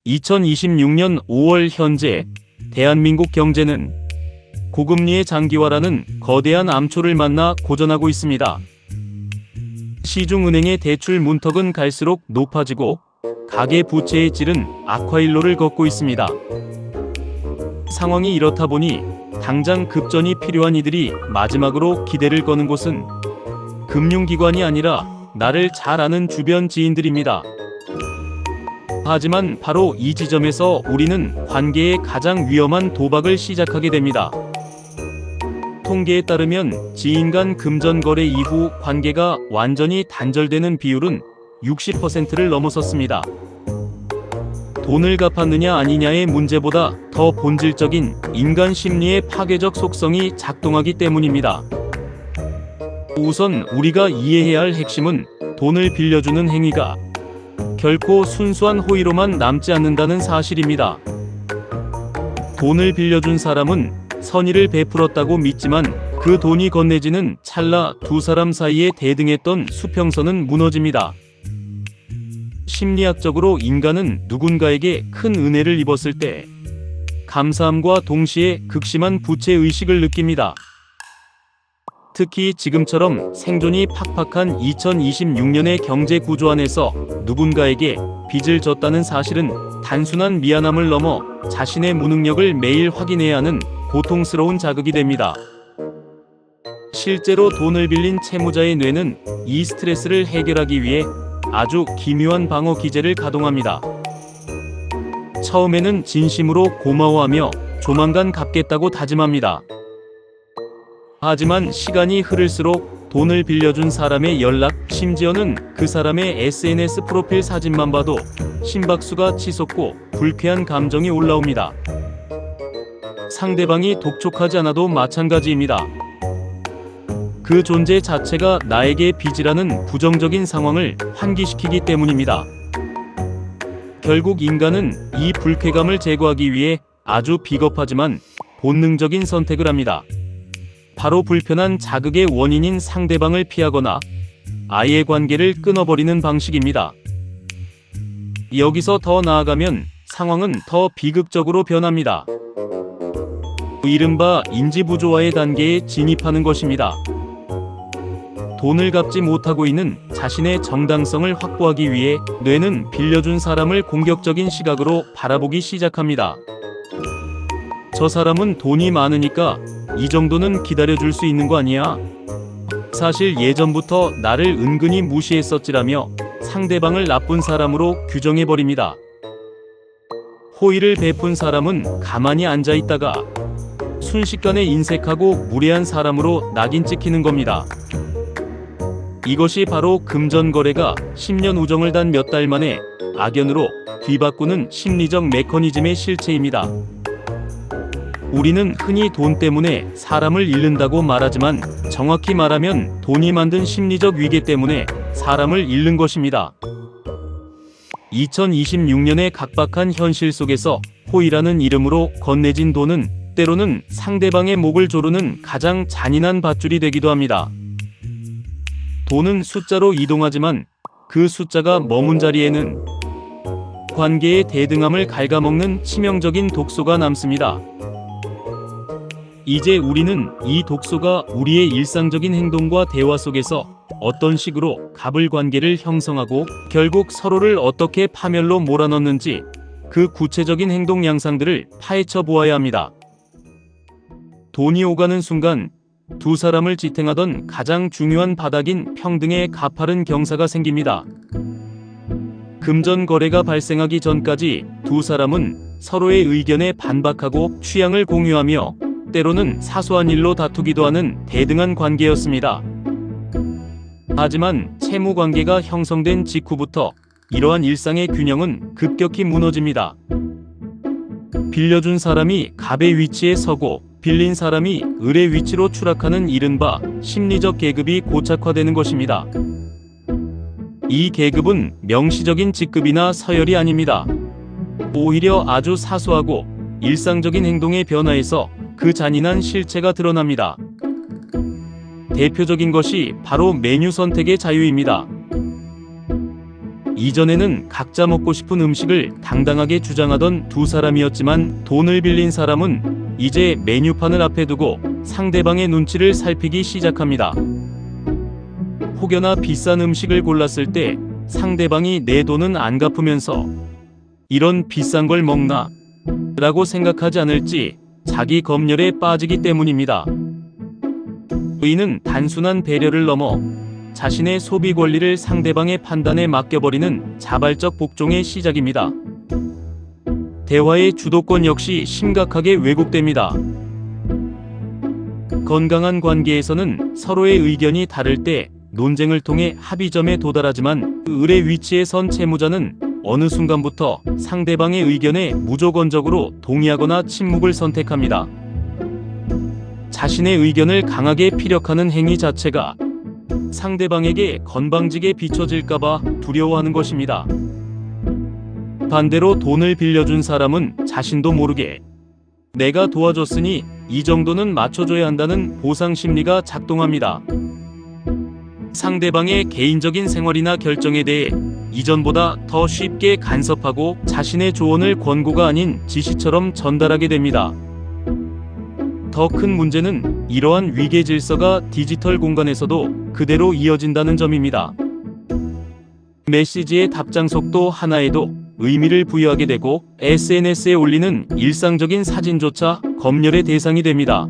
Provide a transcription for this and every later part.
2026년 5월 현재 대한민국 경제는 고금리의 장기화라는 거대한 암초를 만나 고전하고 있습니다. 시중은행의 대출 문턱은 갈수록 높아지고 가계 부채의 질은 악화일로를 걷고 있습니다. 상황이 이렇다 보니 당장 급전이 필요한 이들이 마지막으로 기대를 거는 곳은 금융기관이 아니라 나를 잘 아는 주변 지인들입니다. 하지만 바로 이 지점에서 우리는 관계의 가장 위험한 도박을 시작하게 됩니다. 통계에 따르면 지인 간 금전 거래 이후 관계가 완전히 단절되는 비율은 60%를 넘어섰습니다. 돈을 갚았느냐 아니냐의 문제보다 더 본질적인 인간 심리의 파괴적 속성이 작동하기 때문입니다. 우선 우리가 이해해야 할 핵심은 돈을 빌려주는 행위가 결코 순수한 호의로만 남지 않는다는 사실입니다. 돈을 빌려준 사람은 선의를 베풀었다고 믿지만 그 돈이 건네지는 찰나 두 사람 사이에 대등했던 수평선은 무너집니다. 심리학적으로 인간은 누군가에게 큰 은혜를 입었을 때 감사함과 동시에 극심한 부채의식을 느낍니다. 특히 지금처럼 생존이 팍팍한 2026년의 경제 구조 안에서 누군가에게 빚을 졌다는 사실은 단순한 미안함을 넘어 자신의 무능력을 매일 확인해야 하는 고통스러운 자극이 됩니다. 실제로 돈을 빌린 채무자의 뇌는 이 스트레스를 해결하기 위해 아주 기묘한 방어 기제를 가동합니다. 처음에는 진심으로 고마워하며 조만간 갚겠다고 다짐합니다. 하지만 시간이 흐를수록 돈을 빌려준 사람의 연락, 심지어는 그 사람의 SNS 프로필 사진만 봐도 심박수가 치솟고 불쾌한 감정이 올라옵니다. 상대방이 독촉하지 않아도 마찬가지입니다. 그 존재 자체가 나에게 빚이라는 부정적인 상황을 환기시키기 때문입니다. 결국 인간은 이 불쾌감을 제거하기 위해 아주 비겁하지만 본능적인 선택을 합니다. 바로 불편한 자극의 원인인 상대방을 피하거나 아예 관계를 끊어버리는 방식입니다. 여기서 더 나아가면 상황은 더 비극적으로 변합니다. 이른바 인지부조화의 단계에 진입하는 것입니다. 돈을 갚지 못하고 있는 자신의 정당성을 확보하기 위해 뇌는 빌려준 사람을 공격적인 시각으로 바라보기 시작합니다. 저 사람은 돈이 많으니까 이 정도는 기다려줄 수 있는 거 아니야? 사실 예전부터 나를 은근히 무시했었지라며 상대방을 나쁜 사람으로 규정해버립니다. 호의를 베푼 사람은 가만히 앉아있다가 순식간에 인색하고 무례한 사람으로 낙인 찍히는 겁니다. 이것이 바로 금전거래가 10년 우정을 단 몇 달 만에 악연으로 뒤바꾸는 심리적 메커니즘의 실체입니다. 우리는 흔히 돈 때문에 사람을 잃는다고 말하지만 정확히 말하면 돈이 만든 심리적 위계 때문에 사람을 잃는 것입니다. 2026년의 각박한 현실 속에서 호의라는 이름으로 건네진 돈은 때로는 상대방의 목을 조르는 가장 잔인한 밧줄이 되기도 합니다. 돈은 숫자로 이동하지만 그 숫자가 머문 자리에는 관계의 대등함을 갉아먹는 치명적인 독소가 남습니다. 이제 우리는 이 독소가 우리의 일상적인 행동과 대화 속에서 어떤 식으로 갑을 관계를 형성하고 결국 서로를 어떻게 파멸로 몰아넣는지 그 구체적인 행동 양상들을 파헤쳐 보아야 합니다. 돈이 오가는 순간 두 사람을 지탱하던 가장 중요한 바닥인 평등의 가파른 경사가 생깁니다. 금전 거래가 발생하기 전까지 두 사람은 서로의 의견에 반박하고 취향을 공유하며 때로는 사소한 일로 다투기도 하는 대등한 관계였습니다. 하지만 채무 관계가 형성된 직후부터 이러한 일상의 균형은 급격히 무너집니다. 빌려준 사람이 갑의 위치에 서고 빌린 사람이 을의 위치로 추락하는 이른바 심리적 계급이 고착화되는 것입니다. 이 계급은 명시적인 직급이나 서열이 아닙니다. 오히려 아주 사소하고 일상적인 행동의 변화에서 그 잔인한 실체가 드러납니다. 대표적인 것이 바로 메뉴 선택의 자유입니다. 이전에는 각자 먹고 싶은 음식을 당당하게 주장하던 두 사람이었지만 돈을 빌린 사람은 이제 메뉴판을 앞에 두고 상대방의 눈치를 살피기 시작합니다. 혹여나 비싼 음식을 골랐을 때 상대방이 내 돈은 안 갚으면서 이런 비싼 걸 먹나? 라고 생각하지 않을지 자기 검열에 빠지기 때문입니다. 이는 단순한 배려를 넘어 자신의 소비 권리를 상대방의 판단에 맡겨버리는 자발적 복종의 시작입니다. 대화의 주도권 역시 심각하게 왜곡됩니다. 건강한 관계에서는 서로의 의견이 다를 때 논쟁을 통해 합의점에 도달하지만 그 을의 위치에 선 채무자는 어느 순간부터 상대방의 의견에 무조건적으로 동의하거나 침묵을 선택합니다. 자신의 의견을 강하게 피력하는 행위 자체가 상대방에게 건방지게 비춰질까봐 두려워하는 것입니다. 반대로 돈을 빌려준 사람은 자신도 모르게 내가 도와줬으니 이 정도는 맞춰줘야 한다는 보상 심리가 작동합니다. 상대방의 개인적인 생활이나 결정에 대해 이전보다 더 쉽게 간섭하고 자신의 조언을 권고가 아닌 지시처럼 전달하게 됩니다. 더 큰 문제는 이러한 위계 질서가 디지털 공간에서도 그대로 이어진다는 점입니다. 메시지의 답장 속도 하나에도 의미를 부여하게 되고 SNS에 올리는 일상적인 사진조차 검열의 대상이 됩니다.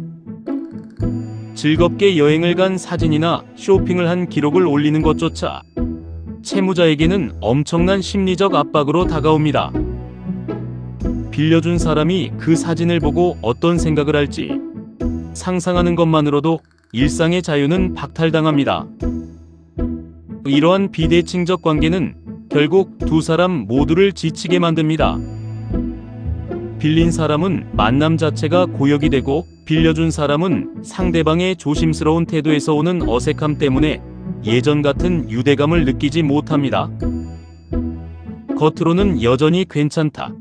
즐겁게 여행을 간 사진이나 쇼핑을 한 기록을 올리는 것조차 채무자에게는 엄청난 심리적 압박으로 다가옵니다. 빌려준 사람이 그 사진을 보고 어떤 생각을 할지 상상하는 것만으로도 일상의 자유는 박탈당합니다. 이러한 비대칭적 관계는 결국 두 사람 모두를 지치게 만듭니다. 빌린 사람은 만남 자체가 고역이 되고 빌려준 사람은 상대방의 조심스러운 태도에서 오는 어색함 때문에 예전 같은 유대감을 느끼지 못합니다. 겉으로는 여전히 괜찮다,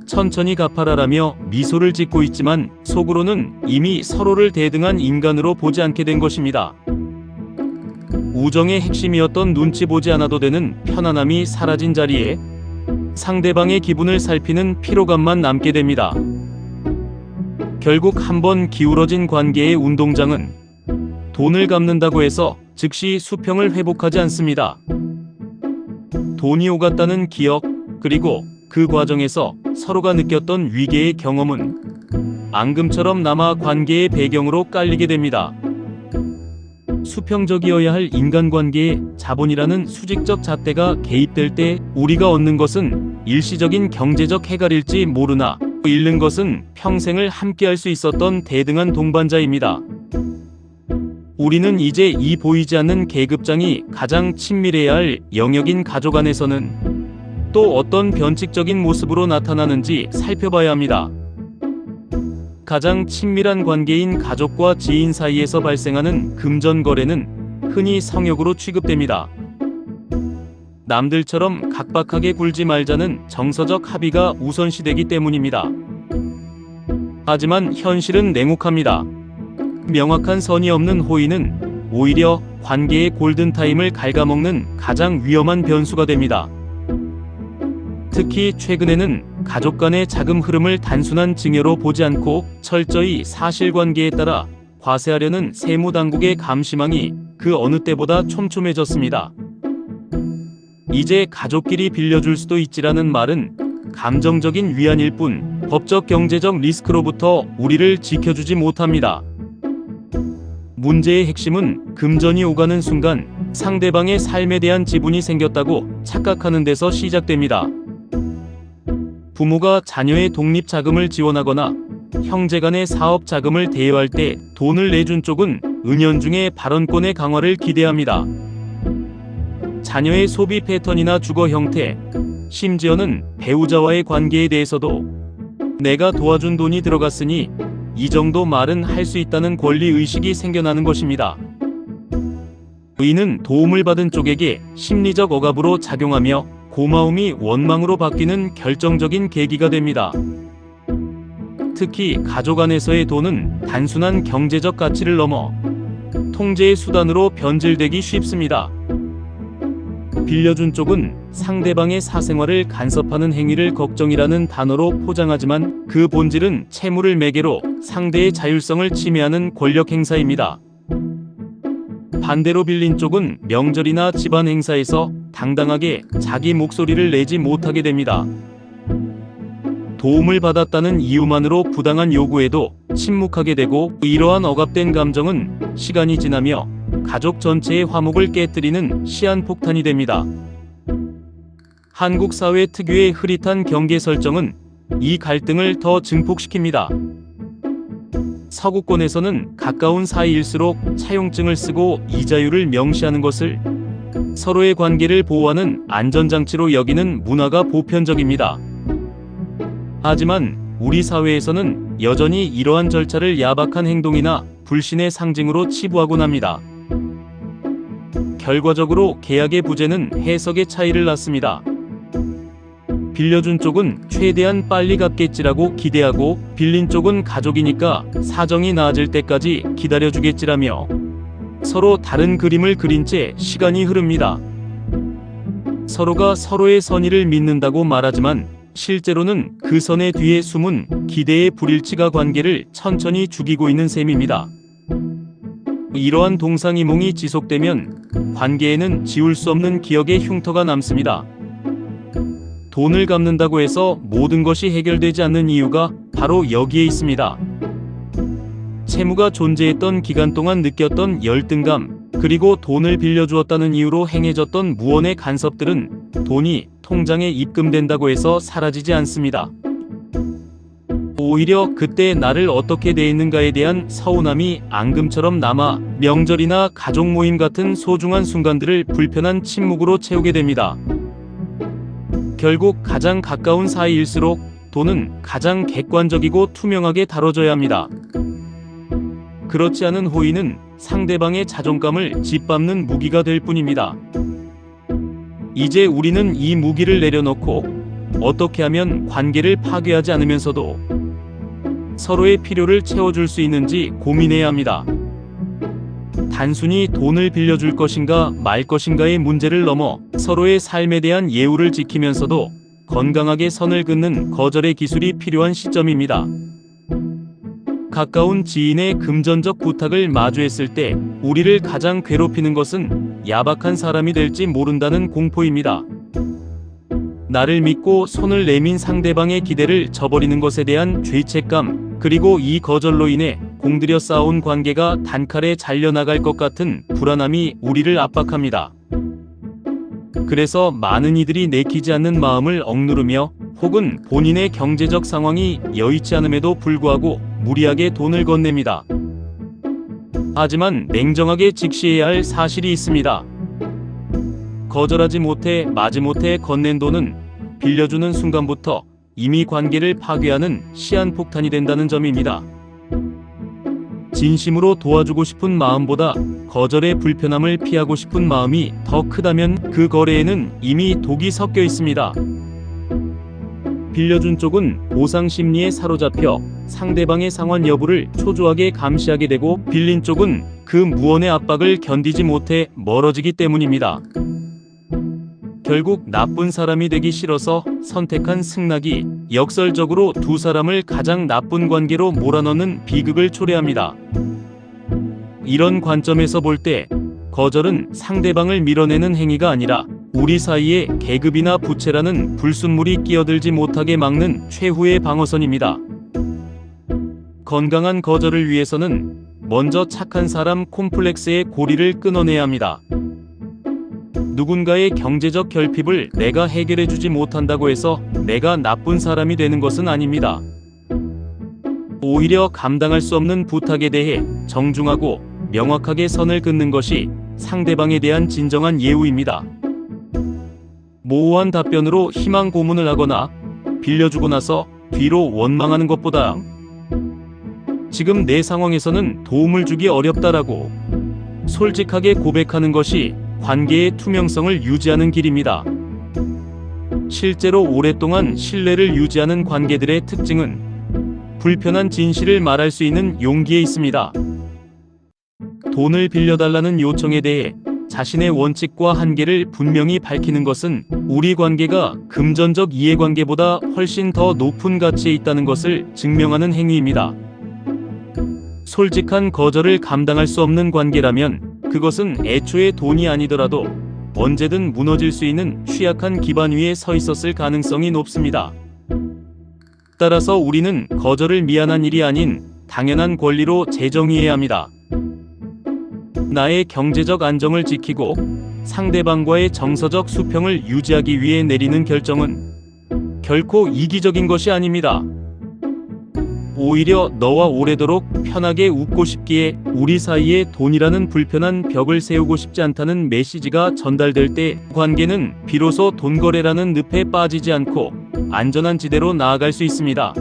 천천히 갚아라라며 미소를 짓고 있지만 속으로는 이미 서로를 대등한 인간으로 보지 않게 된 것입니다. 우정의 핵심이었던 눈치 보지 않아도 되는 편안함이 사라진 자리에 상대방의 기분을 살피는 피로감만 남게 됩니다. 결국 한번 기울어진 관계의 운동장은 돈을 갚는다고 해서 즉시 수평을 회복하지 않습니다. 돈이 오갔다는 기억, 그리고 그 과정에서 서로가 느꼈던 위계의 경험은 앙금처럼 남아 관계의 배경으로 깔리게 됩니다. 수평적이어야 할 인간관계에 자본이라는 수직적 잣대가 개입될 때 우리가 얻는 것은 일시적인 경제적 해갈일지 모르나 잃는 것은 평생을 함께할 수 있었던 대등한 동반자입니다. 우리는 이제 이 보이지 않는 계급장이 가장 친밀해야 할 영역인 가족 안에서는 또 어떤 변칙적인 모습으로 나타나는지 살펴봐야 합니다. 가장 친밀한 관계인 가족과 지인 사이에서 발생하는 금전거래는 흔히 성역으로 취급됩니다. 남들처럼 각박하게 굴지 말자는 정서적 합의가 우선시되기 때문입니다. 하지만 현실은 냉혹합니다. 명확한 선이 없는 호의는 오히려 관계의 골든타임을 갉아먹는 가장 위험한 변수가 됩니다. 특히 최근에는 가족 간의 자금 흐름을 단순한 증여로 보지 않고 철저히 사실관계에 따라 과세하려는 세무당국의 감시망이 그 어느 때보다 촘촘해졌습니다. 이제 가족끼리 빌려줄 수도 있지라는 말은 감정적인 위안일 뿐 법적 경제적 리스크로부터 우리를 지켜주지 못합니다. 문제의 핵심은 금전이 오가는 순간 상대방의 삶에 대한 지분이 생겼다고 착각하는 데서 시작됩니다. 부모가 자녀의 독립 자금을 지원하거나 형제간의 사업 자금을 대여할 때 돈을 내준 쪽은 은연중에 발언권의 강화를 기대합니다. 자녀의 소비 패턴이나 주거 형태, 심지어는 배우자와의 관계에 대해서도 내가 도와준 돈이 들어갔으니 이 정도 말은 할 수 있다는 권리의식이 생겨나는 것입니다. 이는 도움을 받은 쪽에게 심리적 억압으로 작용하며 고마움이 원망으로 바뀌는 결정적인 계기가 됩니다. 특히 가족 안에서의 돈은 단순한 경제적 가치를 넘어 통제의 수단으로 변질되기 쉽습니다. 빌려준 쪽은 상대방의 사생활을 간섭하는 행위를 걱정이라는 단어로 포장하지만 그 본질은 채무를 매개로 상대의 자율성을 침해하는 권력 행사입니다. 반대로 빌린 쪽은 명절이나 집안 행사에서 당당하게 자기 목소리를 내지 못하게 됩니다. 도움을 받았다는 이유만으로 부당한 요구에도 침묵하게 되고, 이러한 억압된 감정은 시간이 지나며 가족 전체의 화목을 깨뜨리는 시한폭탄이 됩니다. 한국 사회 특유의 흐릿한 경계 설정은 이 갈등을 더 증폭시킵니다. 서구권에서는 가까운 사이일수록 차용증을 쓰고 이자율을 명시하는 것을 서로의 관계를 보호하는 안전장치로 여기는 문화가 보편적입니다. 하지만 우리 사회에서는 여전히 이러한 절차를 야박한 행동이나 불신의 상징으로 치부하곤 합니다. 결과적으로 계약의 부재는 해석의 차이를 낳습니다. 빌려준 쪽은 최대한 빨리 갚겠지라고 기대하고, 빌린 쪽은 가족이니까 사정이 나아질 때까지 기다려주겠지라며 서로 다른 그림을 그린 채 시간이 흐릅니다. 서로가 서로의 선의를 믿는다고 말하지만 실제로는 그 선의 뒤에 숨은 기대의 불일치가 관계를 천천히 죽이고 있는 셈입니다. 이러한 동상이몽이 지속되면 관계에는 지울 수 없는 기억의 흉터가 남습니다. 돈을 갚는다고 해서 모든 것이 해결되지 않는 이유가 바로 여기에 있습니다. 채무가 존재했던 기간 동안 느꼈던 열등감, 그리고 돈을 빌려주었다는 이유로 행해졌던 무언의 간섭들은 돈이 통장에 입금된다고 해서 사라지지 않습니다. 오히려 그때 나를 어떻게 대했는가에 대한 서운함이 앙금처럼 남아 명절이나 가족 모임 같은 소중한 순간들을 불편한 침묵으로 채우게 됩니다. 결국 가장 가까운 사이일수록 돈은 가장 객관적이고 투명하게 다뤄져야 합니다. 그렇지 않은 호의는 상대방의 자존감을 짓밟는 무기가 될 뿐입니다. 이제 우리는 이 무기를 내려놓고 어떻게 하면 관계를 파괴하지 않으면서도 서로의 필요를 채워줄 수 있는지 고민해야 합니다. 단순히 돈을 빌려줄 것인가 말 것인가의 문제를 넘어 서로의 삶에 대한 예우를 지키면서도 건강하게 선을 긋는 거절의 기술이 필요한 시점입니다. 가까운 지인의 금전적 부탁을 마주했을 때 우리를 가장 괴롭히는 것은 야박한 사람이 될지 모른다는 공포입니다. 나를 믿고 손을 내민 상대방의 기대를 저버리는 것에 대한 죄책감, 그리고 이 거절로 인해 공들여 쌓아온 관계가 단칼에 잘려나갈 것 같은 불안함이 우리를 압박합니다. 그래서 많은 이들이 내키지 않는 마음을 억누르며, 혹은 본인의 경제적 상황이 여의치 않음에도 불구하고 무리하게 돈을 건넵니다. 하지만 냉정하게 직시해야 할 사실이 있습니다. 거절하지 못해 마지못해 건넨 돈은 빌려주는 순간부터 이미 관계를 파괴하는 시한폭탄이 된다는 점입니다. 진심으로 도와주고 싶은 마음보다 거절의 불편함을 피하고 싶은 마음이 더 크다면 그 거래에는 이미 독이 섞여 있습니다. 빌려준 쪽은 보상 심리에 사로잡혀 상대방의 상환 여부를 초조하게 감시하게 되고, 빌린 쪽은 그 무언의 압박을 견디지 못해 멀어지기 때문입니다. 결국 나쁜 사람이 되기 싫어서 선택한 승낙이 역설적으로 두 사람을 가장 나쁜 관계로 몰아넣는 비극을 초래합니다. 이런 관점에서 볼 때 거절은 상대방을 밀어내는 행위가 아니라 우리 사이에 계급이나 부채라는 불순물이 끼어들지 못하게 막는 최후의 방어선입니다. 건강한 거절을 위해서는 먼저 착한 사람 콤플렉스의 고리를 끊어내야 합니다. 누군가의 경제적 결핍을 내가 해결해주지 못한다고 해서 내가 나쁜 사람이 되는 것은 아닙니다. 오히려 감당할 수 없는 부탁에 대해 정중하고 명확하게 선을 긋는 것이 상대방에 대한 진정한 예우입니다. 모호한 답변으로 희망 고문을 하거나 빌려주고 나서 뒤로 원망하는 것보다 지금 내 상황에서는 도움을 주기 어렵다라고 솔직하게 고백하는 것이 관계의 투명성을 유지하는 길입니다. 실제로 오랫동안 신뢰를 유지하는 관계들의 특징은 불편한 진실을 말할 수 있는 용기에 있습니다. 돈을 빌려달라는 요청에 대해 자신의 원칙과 한계를 분명히 밝히는 것은 우리 관계가 금전적 이해관계보다 훨씬 더 높은 가치에 있다는 것을 증명하는 행위입니다. 솔직한 거절을 감당할 수 없는 관계라면 그것은 애초에 돈이 아니더라도 언제든 무너질 수 있는 취약한 기반 위에 서 있었을 가능성이 높습니다. 따라서 우리는 거절을 미안한 일이 아닌 당연한 권리로 재정의해야 합니다. 나의 경제적 안정을 지키고 상대방과의 정서적 수평을 유지하기 위해 내리는 결정은 결코 이기적인 것이 아닙니다. 오히려 너와 오래도록 편하게 웃고 싶기에 우리 사이에 돈이라는 불편한 벽을 세우고 싶지 않다는 메시지가 전달될 때 관계는 비로소 돈거래라는 늪에 빠지지 않고 안전한 지대로 나아갈 수 있습니다.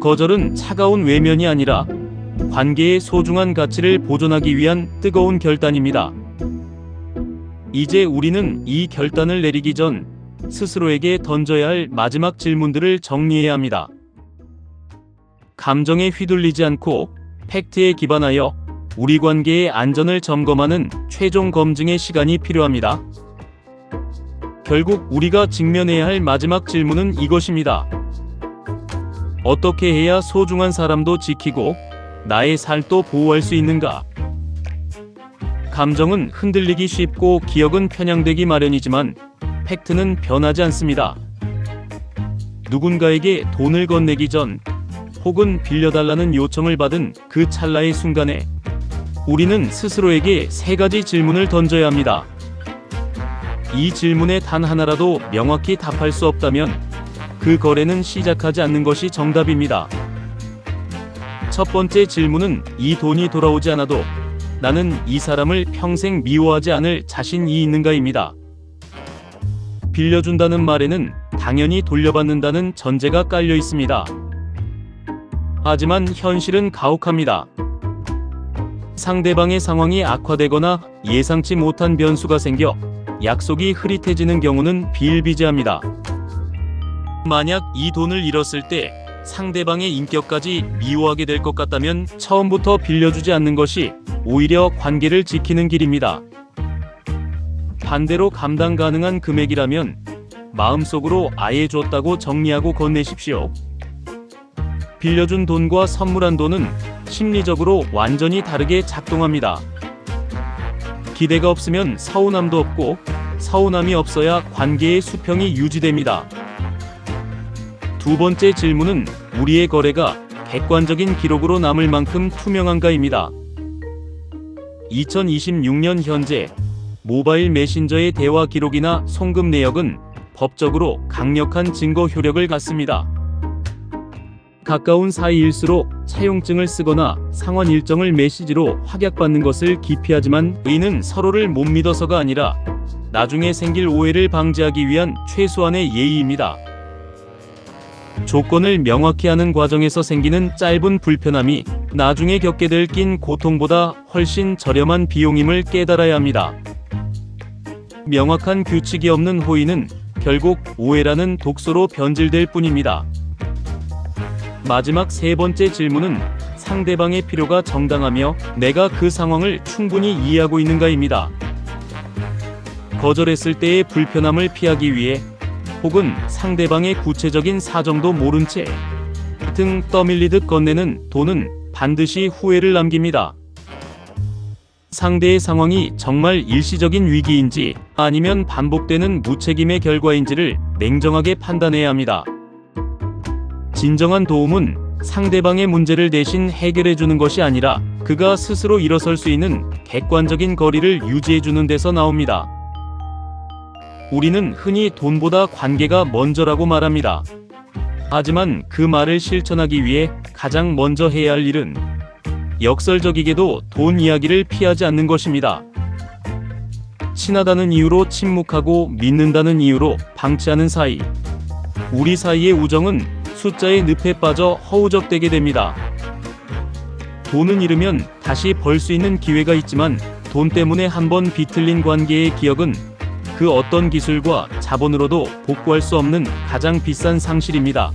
거절은 차가운 외면이 아니라 관계의 소중한 가치를 보존하기 위한 뜨거운 결단입니다. 이제 우리는 이 결단을 내리기 전 스스로에게 던져야 할 마지막 질문들을 정리해야 합니다. 감정에 휘둘리지 않고 팩트에 기반하여 우리 관계의 안전을 점검하는 최종 검증의 시간이 필요합니다. 결국 우리가 직면해야 할 마지막 질문은 이것입니다. 어떻게 해야 소중한 사람도 지키고 나의 살도 보호할 수 있는가? 감정은 흔들리기 쉽고 기억은 편향되기 마련이지만 팩트는 변하지 않습니다. 누군가에게 돈을 건네기 전 혹은 빌려달라는 요청을 받은 그 찰나의 순간에 우리는 스스로에게 세 가지 질문을 던져야 합니다. 이 질문에 단 하나라도 명확히 답할 수 없다면 그 거래는 시작하지 않는 것이 정답입니다. 첫 번째 질문은 이 돈이 돌아오지 않아도 나는 이 사람을 평생 미워하지 않을 자신이 있는가입니다. 빌려준다는 말에는 당연히 돌려받는다는 전제가 깔려 있습니다. 하지만 현실은 가혹합니다. 상대방의 상황이 악화되거나 예상치 못한 변수가 생겨 약속이 흐릿해지는 경우는 비일비재합니다. 만약 이 돈을 잃었을 때 상대방의 인격까지 미워하게 될 것 같다면 처음부터 빌려주지 않는 것이 오히려 관계를 지키는 길입니다. 반대로 감당 가능한 금액이라면 마음속으로 아예 줬다고 정리하고 건네십시오. 빌려준 돈과 선물한 돈은 심리적으로 완전히 다르게 작동합니다. 기대가 없으면 서운함도 없고 서운함이 없어야 관계의 수평이 유지됩니다. 두 번째 질문은 우리의 거래가 객관적인 기록으로 남을 만큼 투명한가입니다. 2026년 현재 모바일 메신저의 대화 기록이나 송금 내역은 법적으로 강력한 증거 효력을 갖습니다. 가까운 사이일수록 차용증을 쓰거나 상환 일정을 메시지로 확약받는 것을 기피하지만 이는 서로를 못 믿어서가 아니라 나중에 생길 오해를 방지하기 위한 최소한의 예의입니다. 조건을 명확히 하는 과정에서 생기는 짧은 불편함이 나중에 겪게 될 긴 고통보다 훨씬 저렴한 비용임을 깨달아야 합니다. 명확한 규칙이 없는 호의는 결국 오해라는 독소로 변질될 뿐입니다. 마지막 세 번째 질문은 상대방의 필요가 정당하며 내가 그 상황을 충분히 이해하고 있는가입니다. 거절했을 때의 불편함을 피하기 위해 혹은 상대방의 구체적인 사정도 모른 채 등 떠밀리듯 건네는 돈은 반드시 후회를 남깁니다. 상대의 상황이 정말 일시적인 위기인지 아니면 반복되는 무책임의 결과인지를 냉정하게 판단해야 합니다. 진정한 도움은 상대방의 문제를 대신 해결해주는 것이 아니라 그가 스스로 일어설 수 있는 객관적인 거리를 유지해주는 데서 나옵니다. 우리는 흔히 돈보다 관계가 먼저라고 말합니다. 하지만 그 말을 실천하기 위해 가장 먼저 해야 할 일은 역설적이게도 돈 이야기를 피하지 않는 것입니다. 친하다는 이유로 침묵하고 믿는다는 이유로 방치하는 사이, 우리 사이의 우정은 숫자의 늪에 빠져 허우적대게 됩니다. 돈은 잃으면 다시 벌 수 있는 기회가 있지만 돈 때문에 한번 비틀린 관계의 기억은 그 어떤 기술과 자본으로도 복구할 수 없는 가장 비싼 상실입니다.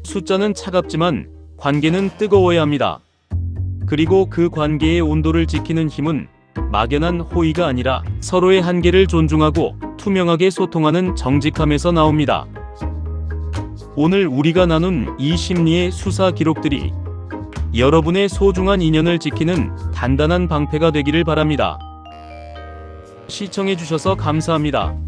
숫자는 차갑지만 관계는 뜨거워야 합니다. 그리고 그 관계의 온도를 지키는 힘은 막연한 호의가 아니라 서로의 한계를 존중하고 투명하게 소통하는 정직함에서 나옵니다. 오늘 우리가 나눈 이 심리의 수사 기록들이 여러분의 소중한 인연을 지키는 단단한 방패가 되기를 바랍니다. 시청해주셔서 감사합니다.